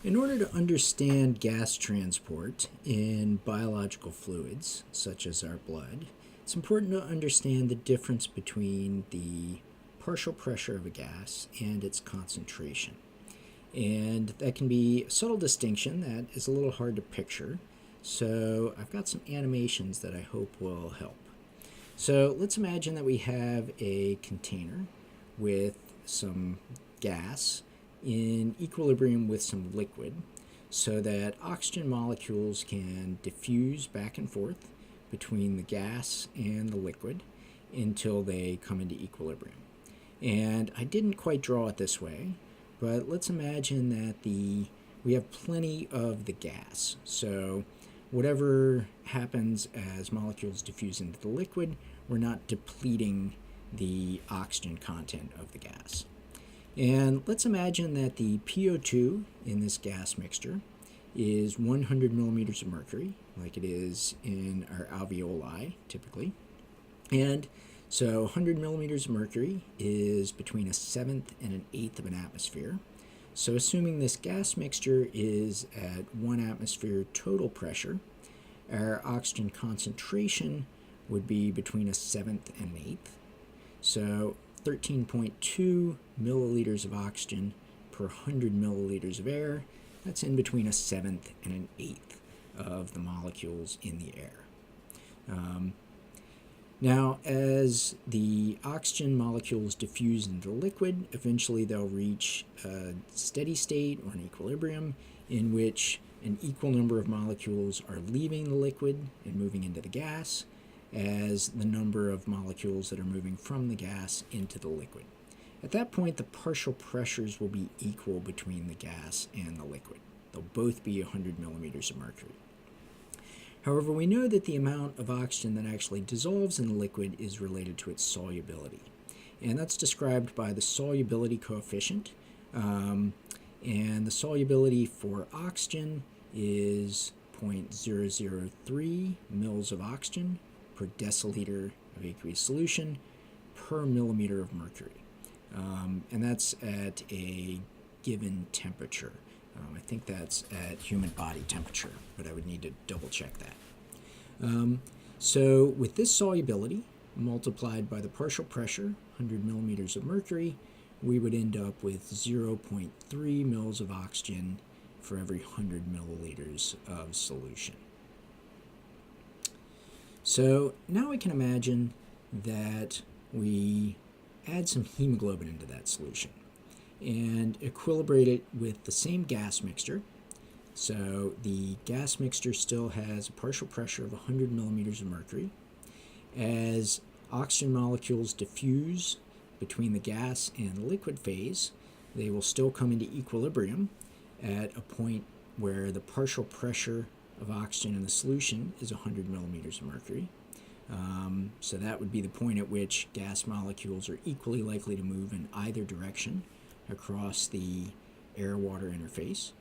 In order to understand gas transport in biological fluids, such as our blood, it's important to understand the difference between the partial pressure of a gas and its concentration. And that can be a subtle distinction that is a little hard to picture. So I've got some animations that I hope will help. So let's imagine that we have a container with some gas in equilibrium with some liquid so that oxygen molecules can diffuse back and forth between the gas and the liquid until they come into equilibrium. And I didn't quite draw it this way, but let's imagine that we have plenty of the gas. So whatever happens as molecules diffuse into the liquid, we're not depleting the oxygen content of the gas. And let's imagine that the PO2 in this gas mixture is 100 millimeters of mercury, like it is in our alveoli typically. And so 100 millimeters of mercury is between a seventh and an eighth of an atmosphere. So assuming this gas mixture is at 1 atmosphere total pressure, our oxygen concentration would be between a seventh and an eighth. So 13.2 milliliters of oxygen per 100 milliliters of air. That's in between a seventh and an eighth of the molecules in the air. Now, as the oxygen molecules diffuse into the liquid, eventually they'll reach a steady state or an equilibrium in which an equal number of molecules are leaving the liquid and moving into the gas, as the number of molecules that are moving from the gas into the liquid. At that point, the partial pressures will be equal between the gas and the liquid. They'll both be 100 millimeters of mercury. However, we know that the amount of oxygen that actually dissolves in the liquid is related to its solubility. And that's described by the solubility coefficient. And the solubility for oxygen is 0.003 mils of oxygen per deciliter of aqueous solution per millimeter of mercury. And that's at a given temperature. I think that's at human body temperature, but I would need to double check that. So with this solubility multiplied by the partial pressure, 100 millimeters of mercury, we would end up with 0.3 mils of oxygen for every 100 milliliters of solution. So now we can imagine that we add some hemoglobin into that solution and equilibrate it with the same gas mixture. So the gas mixture still has a partial pressure of 100 millimeters of mercury. As oxygen molecules diffuse between the gas and the liquid phase, they will still come into equilibrium at a point where the partial pressure of oxygen in the solution is 100 millimeters of mercury. So that would be the point at which gas molecules are equally likely to move in either direction across the air-water interface.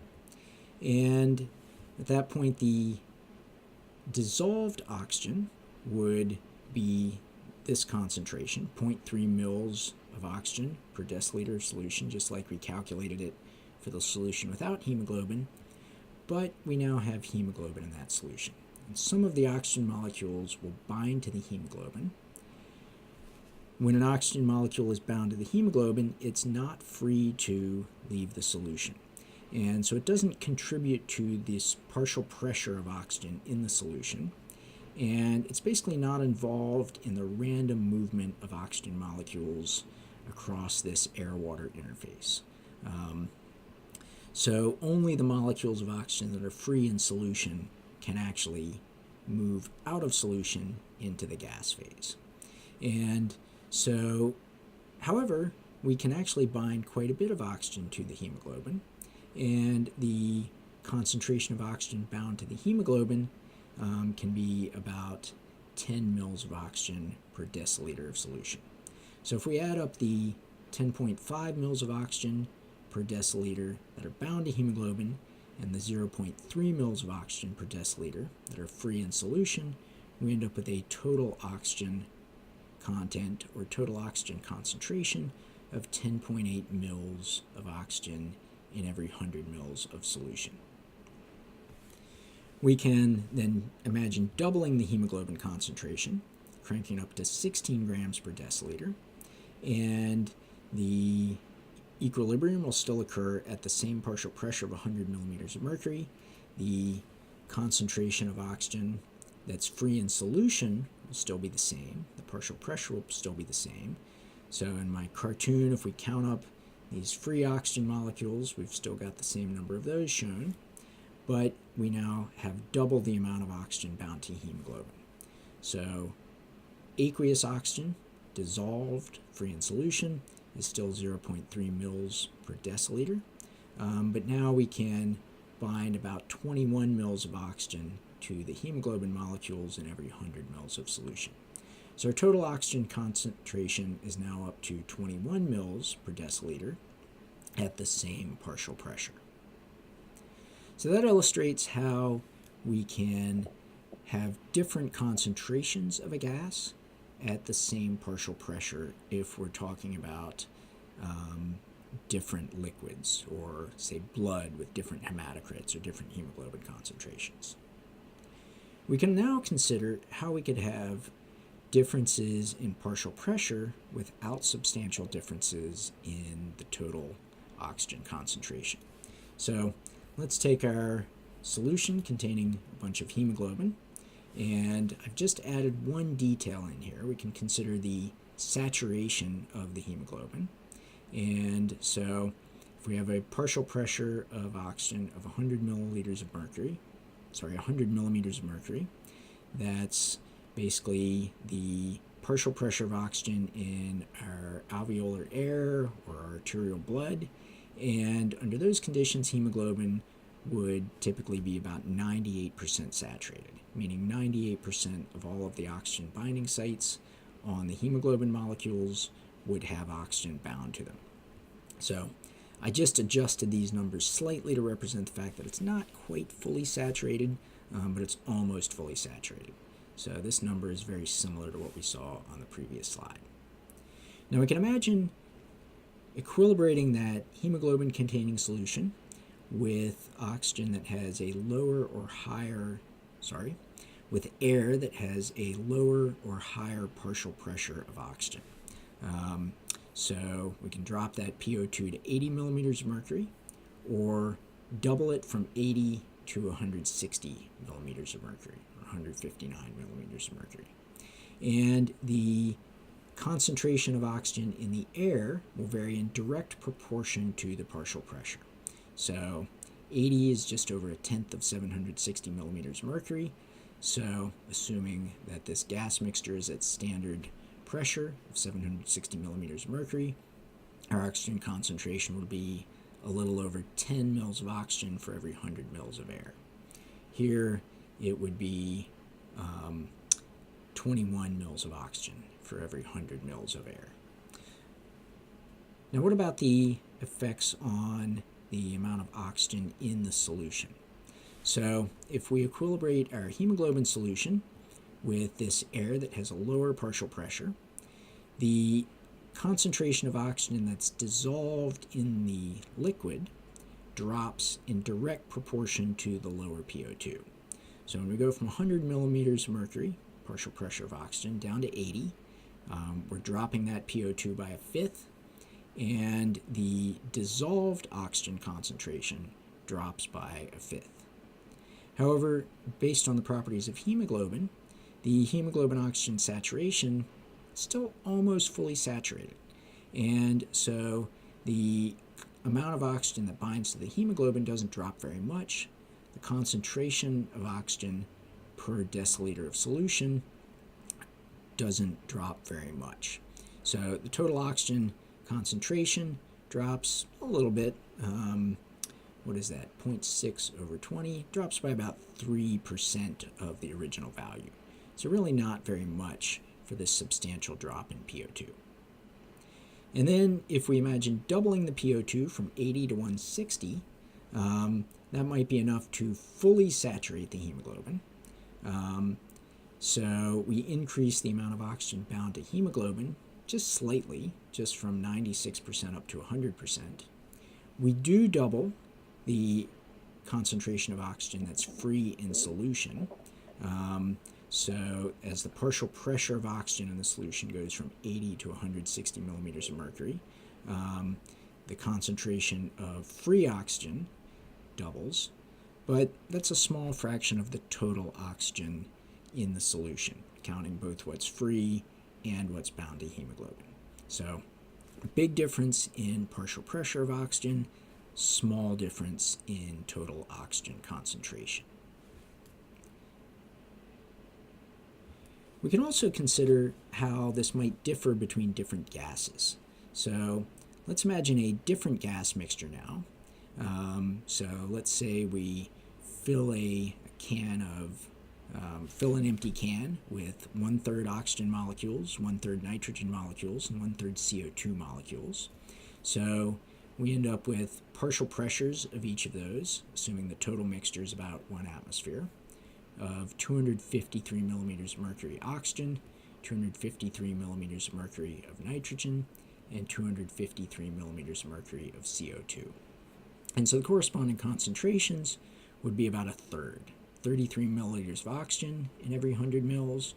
And at that point, the dissolved oxygen would be this concentration, 0.3 mils of oxygen per deciliter of solution, just like we calculated it for the solution without hemoglobin. But we now have hemoglobin in that solution. And some of the oxygen molecules will bind to the hemoglobin. When an oxygen molecule is bound to the hemoglobin, it's not free to leave the solution. And so it doesn't contribute to this partial pressure of oxygen in the solution. And it's basically not involved in the random movement of oxygen molecules across this air-water interface. So only the molecules of oxygen that are free in solution can actually move out of solution into the gas phase. And so, however, we can actually bind quite a bit of oxygen to the hemoglobin, and the concentration of oxygen bound to the hemoglobin can be about 10 mils of oxygen per deciliter of solution. So if we add up the 10.5 mils of oxygen per deciliter that are bound to hemoglobin and the 0.3 mils of oxygen per deciliter that are free in solution, we end up with a total oxygen content or total oxygen concentration of 10.8 mils of oxygen in every 100 mils of solution. We can then imagine doubling the hemoglobin concentration, cranking up to 16 grams per deciliter, and the equilibrium will still occur at the same partial pressure of 100 millimeters of mercury. The concentration of oxygen that's free in solution will still be the same. The partial pressure will still be the same. So in my cartoon, if we count up these free oxygen molecules, we've still got the same number of those shown, but we now have double the amount of oxygen bound to hemoglobin. So aqueous oxygen, dissolved, free in solution, is still 0.3 mils per deciliter, but now we can bind about 21 mils of oxygen to the hemoglobin molecules in every 100 mils of solution. So our total oxygen concentration is now up to 21 mils per deciliter at the same partial pressure. So that illustrates how we can have different concentrations of a gas at the same partial pressure if we're talking about different liquids, or say blood with different hematocrits or different hemoglobin concentrations. We can now consider how we could have differences in partial pressure without substantial differences in the total oxygen concentration. So let's take our solution containing a bunch of hemoglobin, and I've just added one detail in here. We can consider the saturation of the hemoglobin. And so if we have a partial pressure of oxygen of 100 millimeters of mercury, that's basically the partial pressure of oxygen in our alveolar air or our arterial blood. And under those conditions, hemoglobin would typically be about 98% saturated, meaning 98% of all of the oxygen binding sites on the hemoglobin molecules would have oxygen bound to them. So I just adjusted these numbers slightly to represent the fact that it's not quite fully saturated, but it's almost fully saturated. So this number is very similar to what we saw on the previous slide. Now we can imagine equilibrating that hemoglobin containing solution with oxygen that has a lower or higher, with air that has a lower or higher partial pressure of oxygen. So we can drop that PO2 to 80 millimeters of mercury, or double it from 80 to 160 millimeters of mercury, or 159 millimeters of mercury. And the concentration of oxygen in the air will vary in direct proportion to the partial pressure. So 80 is just over a tenth of 760 millimeters of mercury. So assuming that this gas mixture is at standard pressure of 760 millimeters of mercury, our oxygen concentration would be a little over 10 mils of oxygen for every 100 mils of air. Here it would be 21 mils of oxygen for every 100 mils of air. Now what about the effects on the amount of oxygen in the solution? So if we equilibrate our hemoglobin solution with this air that has a lower partial pressure, the concentration of oxygen that's dissolved in the liquid drops in direct proportion to the lower PO2. So when we go from 100 millimeters of mercury, partial pressure of oxygen, down to 80, we're dropping that PO2 by a fifth, and the dissolved oxygen concentration drops by a fifth. However, based on the properties of hemoglobin, the hemoglobin oxygen saturation is still almost fully saturated. And so the amount of oxygen that binds to the hemoglobin doesn't drop very much. The concentration of oxygen per deciliter of solution doesn't drop very much. So the total oxygen concentration drops a little bit. What is that? 0.6 over 20 drops by about 3% of the original value. So really not very much for this substantial drop in PO2. And then if we imagine doubling the PO2 from 80 to 160, that might be enough to fully saturate the hemoglobin. So we increase the amount of oxygen bound to hemoglobin just slightly, just from 96% up to 100%. We do double the concentration of oxygen that's free in solution. So as the partial pressure of oxygen in the solution goes from 80 to 160 millimeters of mercury, the concentration of free oxygen doubles, but that's a small fraction of the total oxygen in the solution, counting both what's free and what's bound to hemoglobin. So big difference in partial pressure of oxygen, small difference in total oxygen concentration. We can also consider how this might differ between different gases. So let's imagine a different gas mixture now. So let's say we fill an empty can with 1/3 oxygen molecules, 1/3 nitrogen molecules, and 1/3 CO2 molecules. So we end up with partial pressures of each of those, assuming the total mixture is about 1 atmosphere, of 253 millimeters of mercury oxygen, 253 millimeters of mercury of nitrogen, and 253 millimeters of mercury of CO2. And so the corresponding concentrations would be about a third. 33 milliliters of oxygen in every 100 mils,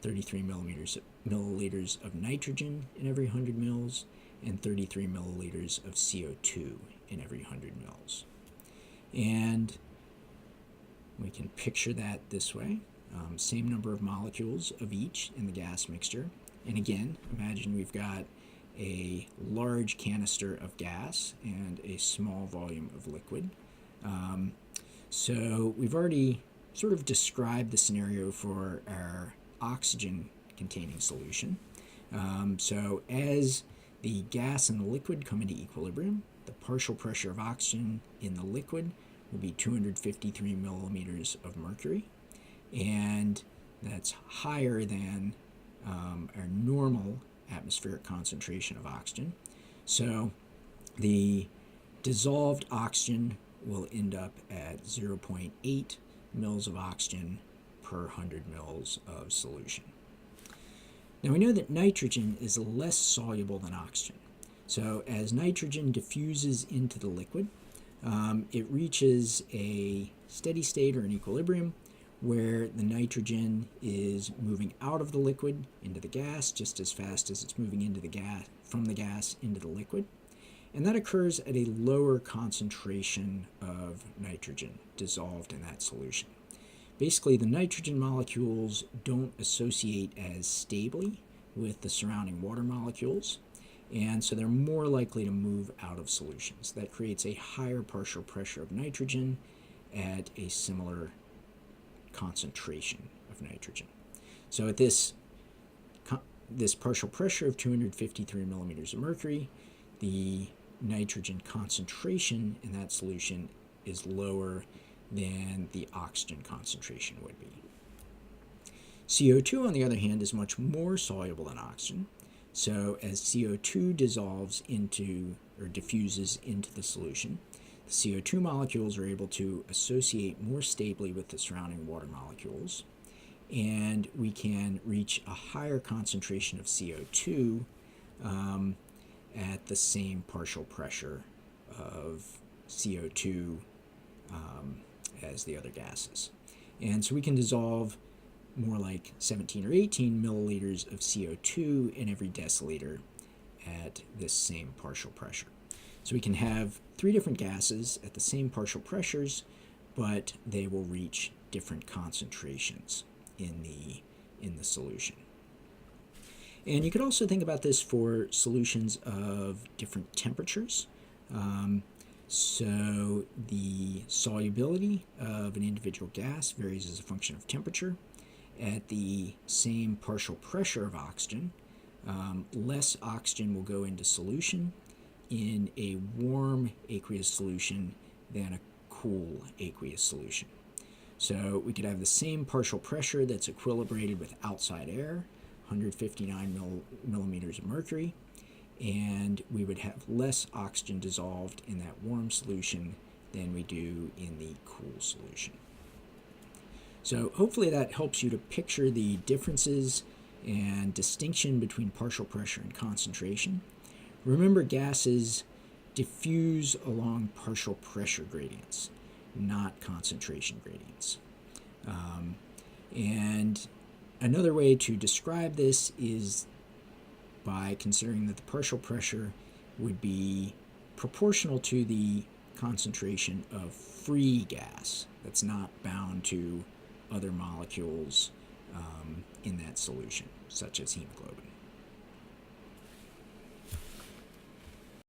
33 milliliters of nitrogen in every 100 mils, and 33 milliliters of CO2 in every 100 mils. And we can picture that this way. Same number of molecules of each in the gas mixture. And again, imagine we've got a large canister of gas and a small volume of liquid. So we've already sort of described the scenario for our oxygen-containing solution. So as the gas and the liquid come into equilibrium, the partial pressure of oxygen in the liquid will be 253 millimeters of mercury, and that's higher than our normal atmospheric concentration of oxygen. So the dissolved oxygen will end up at 0.8 mils of oxygen per 100 mils of solution. Now we know that nitrogen is less soluble than oxygen. So as nitrogen diffuses into the liquid, it reaches a steady state or an equilibrium where the nitrogen is moving out of the liquid into the gas just as fast as it's moving into the gas, from the gas into the liquid. And that occurs at a lower concentration of nitrogen dissolved in that solution. Basically, the nitrogen molecules don't associate as stably with the surrounding water molecules, and so they're more likely to move out of solutions. That creates a higher partial pressure of nitrogen at a similar concentration of nitrogen. So at this partial pressure of 253 millimeters of mercury, the nitrogen concentration in that solution is lower than the oxygen concentration would be. CO2, on the other hand, is much more soluble than oxygen. So as CO2 dissolves into or diffuses into the solution, the CO2 molecules are able to associate more stably with the surrounding water molecules, and we can reach a higher concentration of CO2 at the same partial pressure of CO2 as the other gases. And so we can dissolve more like 17 or 18 milliliters of CO2 in every deciliter at this same partial pressure. So we can have 3 different gases at the same partial pressures, but they will reach different concentrations in the solution. And you could also think about this for solutions of different temperatures. So the solubility of an individual gas varies as a function of temperature. At the same partial pressure of oxygen, less oxygen will go into solution in a warm aqueous solution than a cool aqueous solution. So we could have the same partial pressure that's equilibrated with outside air, 159 millimeters of mercury, and we would have less oxygen dissolved in that warm solution than we do in the cool solution. So hopefully that helps you to picture the differences and distinction between partial pressure and concentration. Remember, gases diffuse along partial pressure gradients, not concentration gradients. And another way to describe this is by considering that the partial pressure would be proportional to the concentration of free gas that's not bound to other molecules in that solution, such as hemoglobin.